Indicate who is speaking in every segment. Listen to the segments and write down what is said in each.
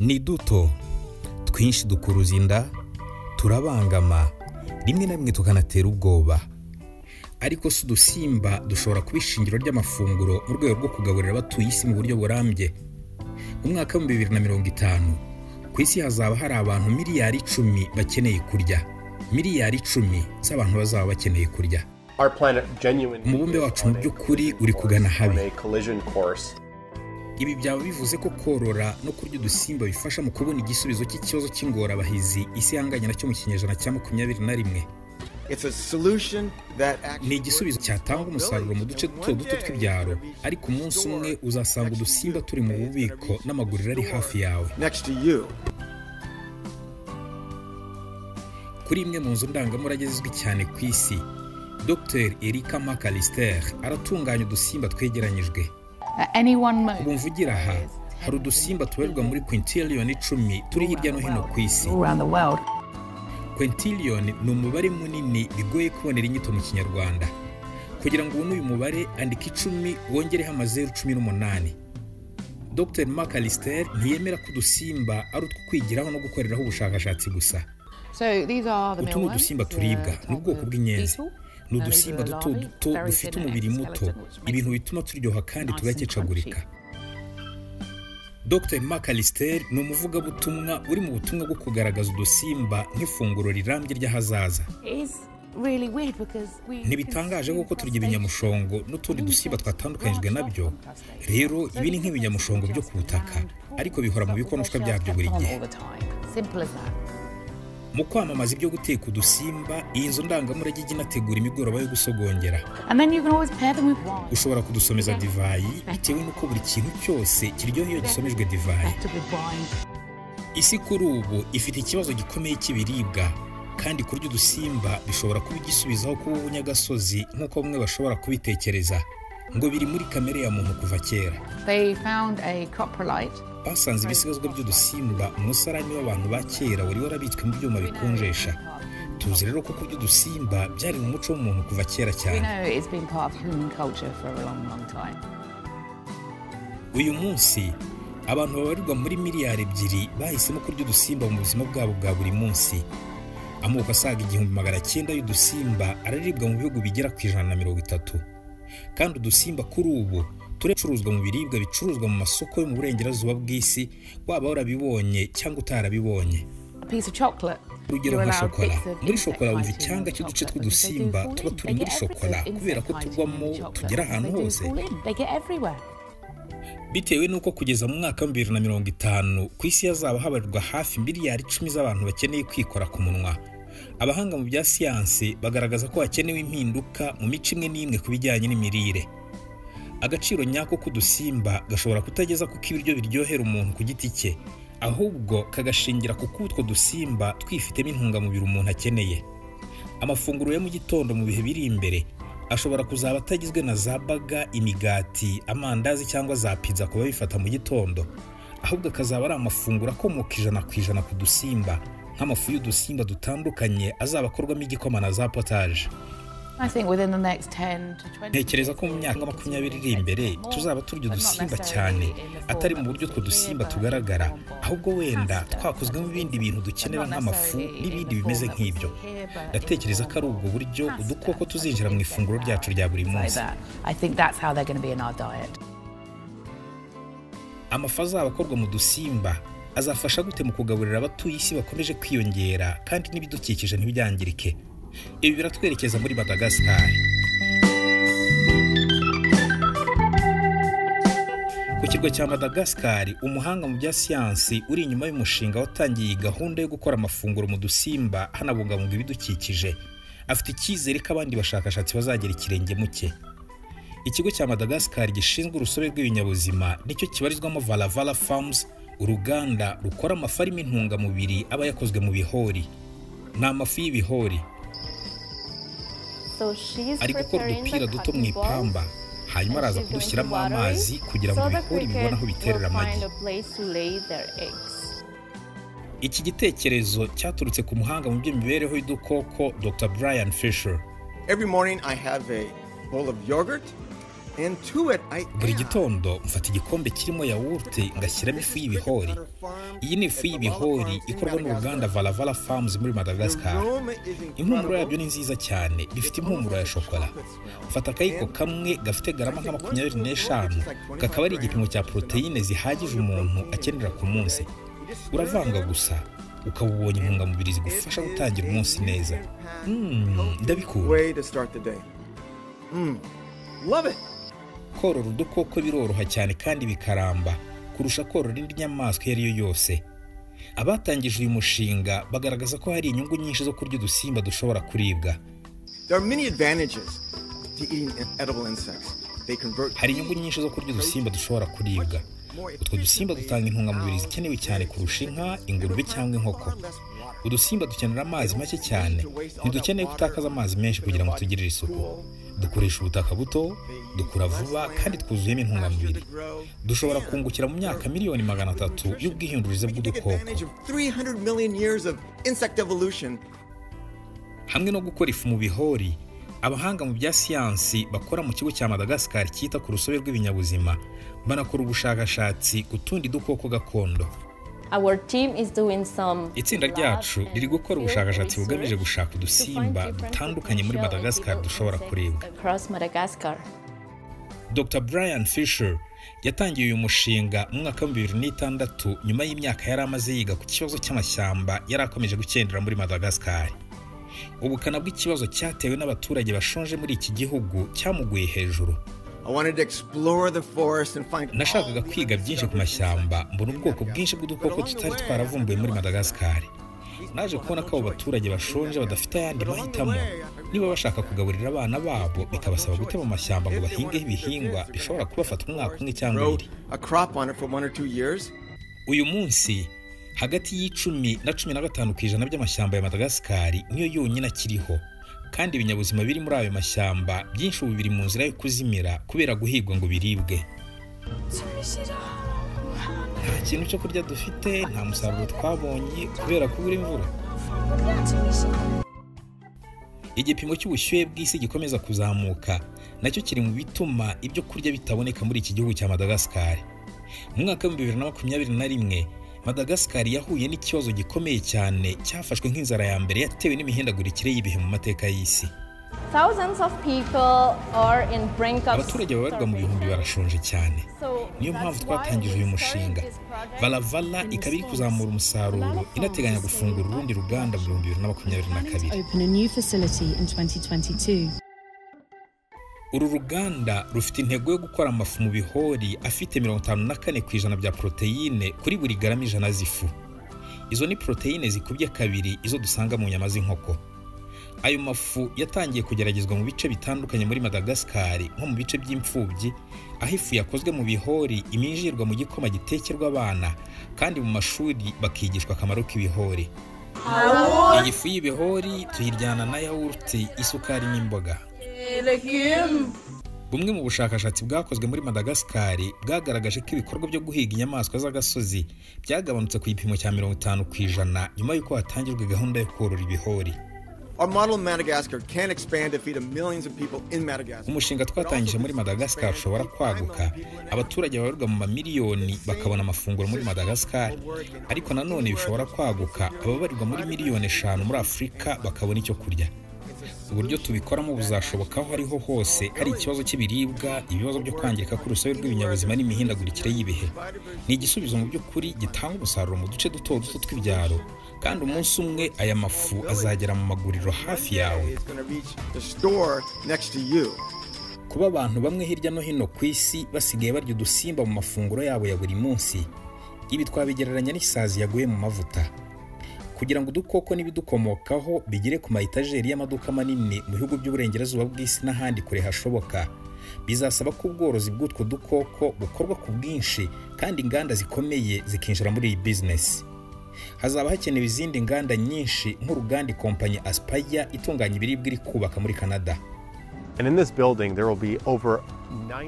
Speaker 1: ni duto, twinshi dukuruza inda, turabangama, rimwe na rimwe tukanatera ubwoba. Ariko si udusimba dushobora kuba ishingiro ry'amafunguro mu rwego rwo kugaburira abatuye isi mu buryo burambye. Mu mwaka wa 2050 ku isi hazaba hari abantu miliyari 10 bakeneye kurya. Miliyari 10 z'abantu bazaba bakeneye kurya. Umubumbe wacu mu by'ukuri uri kugana habi. Ibi byaba bivuze ko korora no kurya udusimba bifasha mu kubona igisubizo cy'ikibazo cy'ingorabahizi isi yanganye nacyo mu kinyejana cya 21. Ni igisubizo cyatanga umusaruro mu duce duto tw'ibyaro, ariko umunsi umwe uzasanga udusimba turi mu bubiko n'amaguriro ari hafi yawe. Kuri imwe mu nzu ndangamurage zizwi cyane ku isi, Dr. Erika McAllister aratunganya udusimba twegeranyijwe. Ubu mvugira aha, hari udusimba tubarirwa muri quintillion 10 turi hirya no hino ku isi. Quintillion ni umubare munini bigoye kubonera inyito mu Kinyarwanda. Kugira ngo ubone uyu mubare, andika 10 wongereho amazeru 18. Dr. McAllister ntiyemera ko udusimba ari utwo kwigiraho no gukoreraho ubushakashatsi gusa. Utu ni udusimba turibwa, ni ubwoko bw'inyenzi. Ni udusimba duto dufite umubiri muto, ibintu bituma turyoha kandi tugakecagurika. Dr. McAllister ni umuvugabutumwa uri mu butumwa bwo kugaragaza udusimba nk'ifunguro rirambye ry'ahazaza. Ntibitangaje kuko turya ibinyamushongo n'utundi dusimba twatandukanyijwe nabyo. Rero ibi ni nk'ibinyamushongo byo ku butaka, ariko bihora mu bikonoshwa byabyo buri gihe. Mu kwamamaza ibyo guteka udusimba, iyi nzu ndangamurage inategura imigoroba yo gusogongera. Ushobora kudusomeza divayi bitewe n'uko buri kintu cyose kiryoha iyo gisomejwe divayi. Isi kuri ubu ifite ikibazo gikomeye cy'ibiribwa, kandi kurya udusimba bishobora kuba igisubizaho kuba ubunyagasozi nk'uko bamwe bashobora kubitekereza, ngo biri muri kamere ya muntu kuva kera. Basanze ibisigazwa by'udusimba mu musarani w'abantu ba kera wari warabitswe mu byuma bikonjesha. Tuzi rero ko kurya udusimba byari mu muco w'umuntu kuva kera cyane. Uyu munsi abantu babarirwa muri miliyari 2 bahisemo kurya udusimba mu buzima bwabo bwa buri munsi. Amoko asaga 1900 y'udusimba araribwa mu bihugu bigera ku 130. Kandi udusimba kuri ubu turacuruzwa mu biribwa bicuruzwa mu masoko yo mu burengerazuba bw'isi, waba warabibonye cyangwa utarabibonye. Urugero nka shokora. Muri shokora wumva icyanga cy'uduce tw'udusimba tuba turi muri shokora kubera ko tugwamo tugera ahantu hose. Bitewe n'uko kugeza mu mwaka wa 2050 ku isi hazaba habarirwa hafi miliyari 10 z'abantu bakeneye kwikora ku munwa. Abahanga mu bya siyansi bagaragaza ko hakenewe impinduka mu mico imwe n'imwe ku bijyanye n'imirire. Agaciro nyako k'udusimba gashobora kutageza kuko ibiryo biryohera umuntu ku giti cye, ahubwo kagashingira ku kutwo dusimba twifitemo intungamubiri umuntu akeneye. Amafunguro ya mu gitondo mu bihe biri imbere ashobora kuzaba atagizwe na za baga, imigati, amandazi cyangwa za pizza kuba bifata mu gitondo, ahubwo akazaba ari amafunguro akomoka 100% ku dusimba, nk'amafu y'udusimba dutandukanye azaba akorwamo igikoma na za potage. Ntekereza ko mu myaka 20 iri imbere tuzaba turya udusimba cyane, atari mu buryo two dusimba tugaragara, ahubwo wenda twakozwemo ibindi bintu dukenera nk'amafu n'ibindi bimeze nk'ibyo. Ndatekereza ko ari ubwo buryo udukoko tuzinjira mu ifunguro ryacu rya buri munsi. Amafu azaba akorwa mu dusimba azafasha gute mu kugaburira abatuye isi bakomeje kwiyongera kandi n'ibidukikije ntibyangirike? Ibi biratwerekeza muri Madagascar. Ku kirwa cya Madagascar, umuhanga mu bya siyansi uri inyuma y'umushinga watangiye gahunda yo gukora amafunguro mu dusimba hanabungabunga ibidukikije, afite icyizere ko abandi bashakashatsi bazagera ikirenge mu cye. Ikigo cya Madagascar gishinzwe urusobe rw'ibinyabuzima nicyo kibarizwamo Valavala Farms, uruganda rukora amafu arimo intungamubiri aba yakozwe mu bihori. Ni amafu y'ibihori. Ari gukora udupira duto mu ipamba, hanyuma araza kudushyiramo amazi kugira ngo ibihori bibone aho biterera amagi. Iki gitekerezo cyaturutse ku muhanga mu by'imibereho y'udukoko Dr. Brian Fisher.
Speaker 2: Every morning I have a bowl of yogurt
Speaker 1: buri gitondo mfata igikombe kirimo yawurute ngashyiramo ifu y'ibihori. Iyi ni ifu y'ibihori ikorwa n'uruganda Valavara Farms muri Madagascar. Impumuro yabyo ni nziza cyane, bifite impumuro ya shokora. Mfata akayiko kamwe gafite garama nka 25, kakaba ari igipimo cya proteine zihagije umuntu akenera ku munsi. Uravanga gusa ukaba ubonye intungamubiri zigufasha gutangira umunsi neza. Ndabikunda. Korora udukoko biroroha cyane kandi bikaramba kurusha korora indi nyamaswa iyo ari yo yose. Abatangije uyu mushinga bagaragaza ko hari inyungu nyinshi zo kurya udusimba dushobora kuribwa. Hari inyungu nyinshi zo kurya udusimba dushobora kuribwa. Utwo dusimba dutanga intungamubiri zikenewe cyane kurusha inka, ingurube cyangwa inkoko. Udusimba dukenera amazi make cyane, ntidukeneye gutakaza amazi menshi kugira ngo tugirire isuku. Dukoresha ubutaka buto, dukura vuba kandi twuzuyemo intungamubiri. Dushobora kungukira mu myaka miliyoni 300 y'ubwihindurize bw'udukoko. Hamwe no gukora ifu mu bihori, abahanga mu bya siyansi bakora mu kigo cya Madagascar cyita ku rusobe rw'ibinyabuzima banakora ubushakashatsi ku tundi dukoko gakondo. Itsinda ryacu riri gukora ubushakashatsi bugamije gushaka udusimba dutandukanye muri Madagascar dushobora kuribwa. Dr. Brian Fisher yatangiye uyu mushinga mu mwaka wa 2006 nyuma y'imyaka yari amaze yiga ku kibazo cy'amashyamba yari akomeje gukendera muri Madagascar. Ubukana bw'ikibazo cyatewe n'abaturage bashonje muri iki gihugu cyamuguye hejuru. Nashakaga kwiga byinshi ku mashyamba, mbona ubwoko bwinshi bw'udukoko tutari twaravumbuye muri Madagascar. Naje kubona ko abo baturage bashonje badafite ayandi mahitamo. Niba bashaka kugaburira abana babo bikabasaba gutema amashyamba ngo bahingeho ibihingwa bishobora kubafata umwaka umwe cyangwa ibiri. Uyu munsi hagati y'10 na 15% by'amashyamba ya Madagascar niyo yonyine akiriho. Kandi ibinyabuzima biri muri ayo mashyamba byinshi ubu biri mu nzira yo kuzimira kubera guhigwa ngo biribwe. Nta kintu cyo kurya dufite, nta musaruro twabonye kubera kubura imvura. Igipimo cy'ubushyuhe bw'isi gikomeza kuzamuka, nacyo kiri mu bituma ibyo kurya bitaboneka muri iki gihugu cya Madagascar. Mu mwaka wa 2021 Madagascar yahuye n'ikibazo gikomeye cyane cyafashwe nk'inzara ya mbere yatewe n'imihindagurikire y'ibihe mu mateka y'isi. Abaturage babarirwa mu bihumbi barashonje cyane. Niyo mpamvu twatangije uyu mushinga. Valavara ikaba iri kuzamura umusaruro, inateganya gufungura urundi ruganda mu 2022. Uru ruganda rufite intego yo gukora amafu mu bihori afite 54% bya proteine kuri buri garama 100 z'ifu. Izo ni proteine zikubye kabiri izo dusanga mu nyama z'inkoko. Ayo mafu yatangiye kugeragezwa mu bice bitandukanye muri Madagascar, nko mu bice by'imfubyi, aho ifu yakozwe mu bihori iminjirwa mu gikoma gitekerwa abana, kandi mu mashuri bakigishwa akamaro k'ibihori. Iyi fu y'ibihori tuyiryana na yawurute, isukari n'imboga. Bumwe mu bushakashatsi bwakozwe muri Madagascar bwagaragaje ko ibikorwa byo guhiga inyamaswa z'agasozi byagabanutse ku gipimo cya 50% nyuma y'uko hatangijwe gahunda yo korora ibihori. Umushinga twatangije muri Madagascar ushobora kwaguka, abaturage babarirwa mu mamiliyoni bakabona amafunguro muri Madagascar, ariko nanone bishobora kwaguka ababarirwa muri miliyoni 5 muri Afurika bakabona icyo kurya. Uburyo tubikoramo buzashoboka aho ariho hose hari ikibazo cy'ibiribwa, ibibazo byo kwangirika k'urusobe rw'ibinyabuzima n'imihindagurikire y'ibihe. Ni igisubizo mu by'ukuri gitanga umusaruro mu duce duto duto tw'ibyaro, kandi umunsi umwe aya mafu azagera mu maguriro hafi yawe. Kuba abantu bamwe hirya no hino ku isi basigaye barya udusimba mu mafunguro yabo ya buri munsi, ibi twabigereranya n'isazi yaguye mu mavuta. Kugira ngo udukoko n'ibidukomokaho bigere ku mayitajeri y'amaduka manini mu bihugu by'uburengerazuba bw'isi n'ahandi kure hashoboka, bizasaba ko ubworozi bw'utwo dukoko bukorwa ku bwinshi kandi inganda zikomeye zikinjira muri iyi business. Hazaba hakenewe izindi nganda nyinshi nk'uruganda kompanyi Aspire itunganya ibiribwa iri kubaka muri Canada.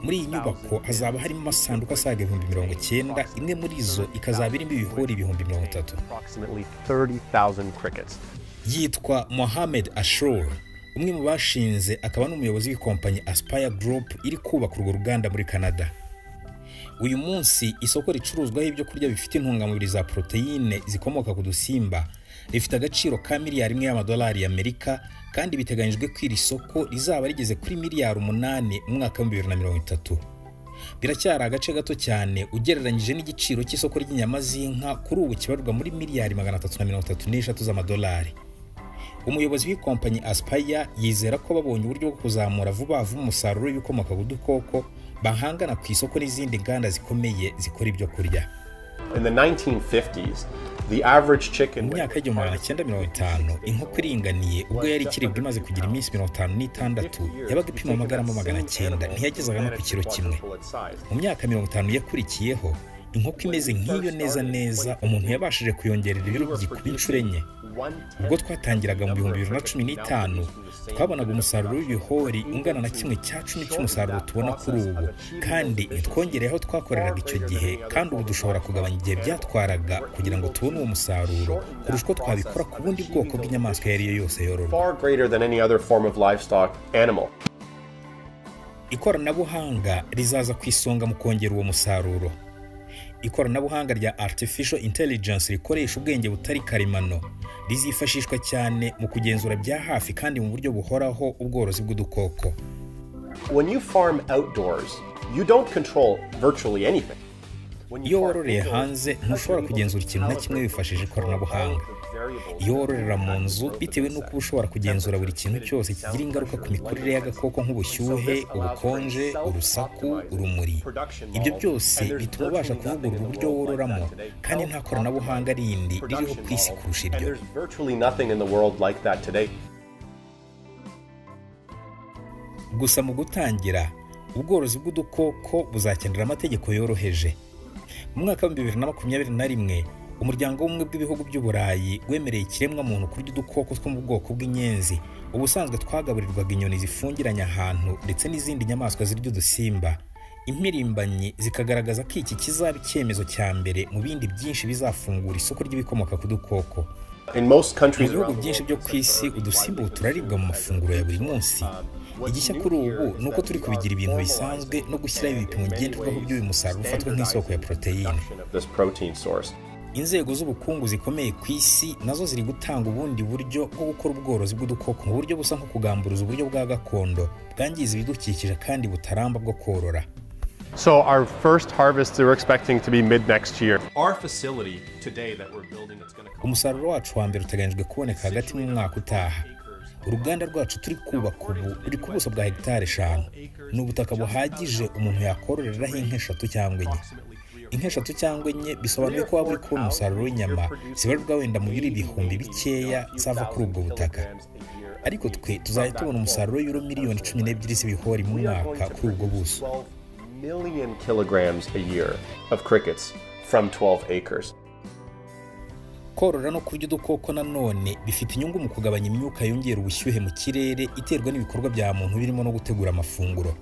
Speaker 1: Muri iyi nyubako hazaba harimo amasanduku asaga 90,000, imwe muri zo ikazaba irimo ibihori 30,000. Yitwa Mohamed Ashur, umwe mu bashinze akaba n'umuyobozi w'ikompanyi Aspire Group iri kubaka urwo ruganda muri Canada. Uyu munsi isoko ricuruzwaho ibyo kurya bifite intungamubiri za proteine zikomoka ku dusimba rifite agaciro ka miliyari imwe y'amadolari y'Amerika, kandi biteganyijwe ko iri soko rizaba rigeze kuri miliyari 8 mu mwaka wa 2030. Biracyari agace gato cyane ugereranyije n'igiciro cy'isoko ry'inyama z'inka kuri ubu kibarwa muri miliyari 333 z'amadolari. Umuyobozi w'ikompanyi Aspire yizera ko babonye uburyo bwo kuzamura vuba vuba umusaruro w'ibikomoka ku dukoko bahangana ku isoko n'izindi nganda zikomeye zikora ibyo kurya.
Speaker 2: In the 1950s, the average chicken
Speaker 1: mu myaka y'igihumbi magana cyenda mirongo itanu, inkoko iringaniye ubwo yari ikiribwa imaze kugira iminsi 56 yabaga ipima amagarama 900, ntiyagezaga no ku kiro kimwe. Mu myaka 50 yakurikiyeho, inkoko imeze nk'iyo neza umuntu yabashije kuyongerera ibiro by'ikuba inshuro enye. Ubwo twatangiraga mu 2015 twabonaga umusaruro w'ibihori ungana na 1/10 cy'umusaruro tubona kuri ubu, kandi twongereyeho twakoreraga icyo gihe, kandi ubu dushobora kugabanya igihe byatwaraga kugira ngo tubone uwo musaruro kurusha uko twabikora ku bundi bwoko bw'inyamaswa iyo ari yo yose yororwa. Ikoranabuhanga rizaza ku isonga mu kongera uwo musaruro. Ikoranabuhanga rya artificial intelligence rikoresha ubwenge butari karemano rizifashishwa cyane mu kugenzura bya hafi kandi mu buryo buhoraho ubworozi bw'udukoko.
Speaker 2: When you farm outdoors, you don't control virtually anything.
Speaker 1: Iyo wororeye hanze ntushobora kugenzura ikintu na kimwe wifashishije ikoranabuhanga. Iyo wororera mu nzu, bitewe n'uko ushobora kugenzura buri kintu cyose kigira ingaruka ku mikurire y'agakoko nk'ubushyuhe, ubukonje, urusaku, urumuri. Ibyo byose bituma ubasha kuvugurura uburyo wororamo, kandi nta koranabuhanga rindi ririho ku isi kurusha iryo. Gusa mu gutangira, ubworozi bw'udukoko buzakenera amategeko yoroheje. Mu mwaka wa 2021, umuryango w'ubumwe bw'ibihugu by'Uburayi wemereye ikiremwa muntu kurya udukoko two mu bwoko bw'inyenzi ubusanzwe twagaburirwaga inyoni zifungiranye ahantu ndetse n'izindi nyamaswa zirya udusimba. Impirimbanyi zikagaragaza ko iki kizaba icyemezo cya mbere mu bindi byinshi bizafungura isoko ry'ibikomoka ku dukoko. Mu bihugu byinshi byo ku isi, udusimba turaribwa mu mafunguro ya buri munsi. Igishya kuri ubu ni uko turi kubigira ibintu bisanzwe no gushyiraho ibipimo ngenderwaho by'uyu musaruro ufatwa nk'isoko ya proteine. Inzego z'ubukungu zikomeye ku isi nazo ziri gutanga ubundi buryo bwo gukora ubworozi bw'udukoko mu buryo busa nko kugamburuza uburyo bwa gakondo bwangiza ibidukikije kandi butaramba bwo korora.
Speaker 3: So our first harvest we're expecting to be mid next year.
Speaker 2: Our facility today that we're building, it's going to
Speaker 1: Umusaruro wacu wa mbere uteganyijwe kuboneka hagati mu mwaka utaha. Uruganda rwacu turi kubaka ubu ruri ku buso bwa hegitari 5. Ni ubutaka buhagije umuntu yakororeraho inka 3 cyangwa 4. Inka 3 cyangwa 4 bisobanuye ko waba uri kubona umusaruro w'inyama zibarirwa wenda mu biri ibihumbi bikeya zava kuri ubwo butaka. Ariko twe tuzahita tubona umusaruro w'euro miliyoni 12 z'ibihori mu mwaka kuri ubwo buso.
Speaker 2: million kilograms a year of crickets from 12 acres.
Speaker 1: Korora no kurya udukoko nanone bifite inyungu mu kugabanya imyuka yongera ubushyuhe mu kirere iterwa n'ibikorwa bya muntu birimo no gutegura amafunguro.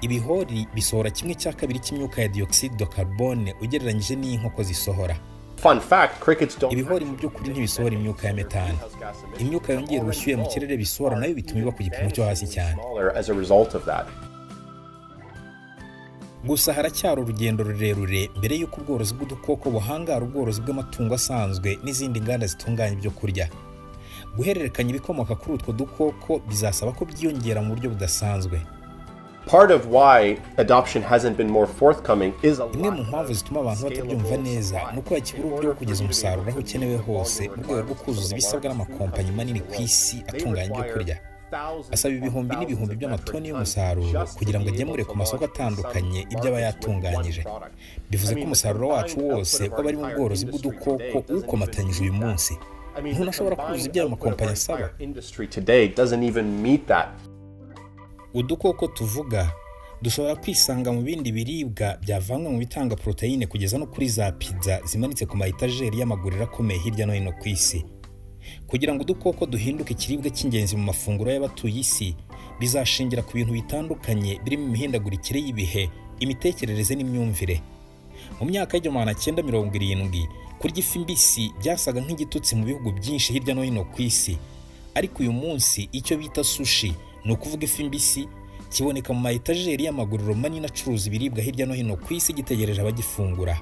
Speaker 1: Ibihori bisohora 1/2 cy'imyuka ya dioxide de carbone ugereranyije n'inkoko zisohora.
Speaker 2: Fun fact, crickets don't.
Speaker 1: Ibihori mu by'ukuri ntibisohora imyuka ya metane. Imyuka yongera ubushyuhe mu kirere bisohora nayo bituma iba ku gipimo cyo hasi cyane.
Speaker 2: As a result of that.
Speaker 1: Gusa haracyari urugendo rurerure mbere y'uko ubworozi bw'udukoko buhangara ubworozi bw'amatungo asanzwe n'izindi nganda zitunganya ibyo kurya. Guhererekanya ibikomoka kuri utwo dukoko bizasaba ko byiyongera mu buryo budasanzwe.
Speaker 2: Part of why adoption hasn't been more forthcoming is
Speaker 1: imwe mu mpamvu zituma abantu batabyumva neza nuko hakibura uburyo bwo kugeza umusaruro aho ukenewe hose mu rwego rwo kuzuza ibisabwa n'amakompanyi manini ku isi atunganya ibyo kurya. Asaba ibihumbi n'ibihumbi by'amatoni y'umusaruro kugira ngo agemure ku masoko atandukanye ibyo aba yatunganyije. Bivuze ko umusaruro wacu wose waba ari mu bworozi bw'udukoko ukomatanyije uyu munsi. Ntunashobora kuzuza ibyo ayo makompanyi asaba. Udukoko tuvuga dushobora kwisanga mu bindi biribwa byavanywe mu bitanga proteine kugeza no kuri za pizza zimanitse ku mayitajeri y'amaguriro akomeye hirya no hino ku isi. Kugira ngo udukoko duhinduke ikiribwa cy'ingenzi mu mafunguro y'abatuye isi, bizashingira ku bintu bitandukanye birimo imihindagurikire y'ibihe, imitekerereze n'imyumvire. Mu myaka y'1970 kurya ifi mbisi byasaga nk'igitutsi mu bihugu byinshi hirya no hino ku isi, ariko uyu munsi icyo bita sushi ni ukuvuga ifi mbisi kiboneka mu maetajeri y'amaguriro manini acuruza ibiribwa hirya no hino ku isi gitegereje abagifungura.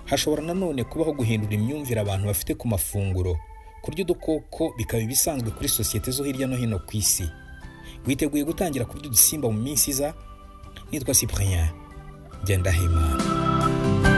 Speaker 1: Hashobora nanone kubaho guhindura imyumvire abantu bafite ku mafunguro. Kurya udukoko bikaba ibisanzwe kuri sosiyete zo hirya no hino ku isi. Witeguye gutangira kurya udusimba mu minsi iza? Nitwa Cyprien Ngendahimana.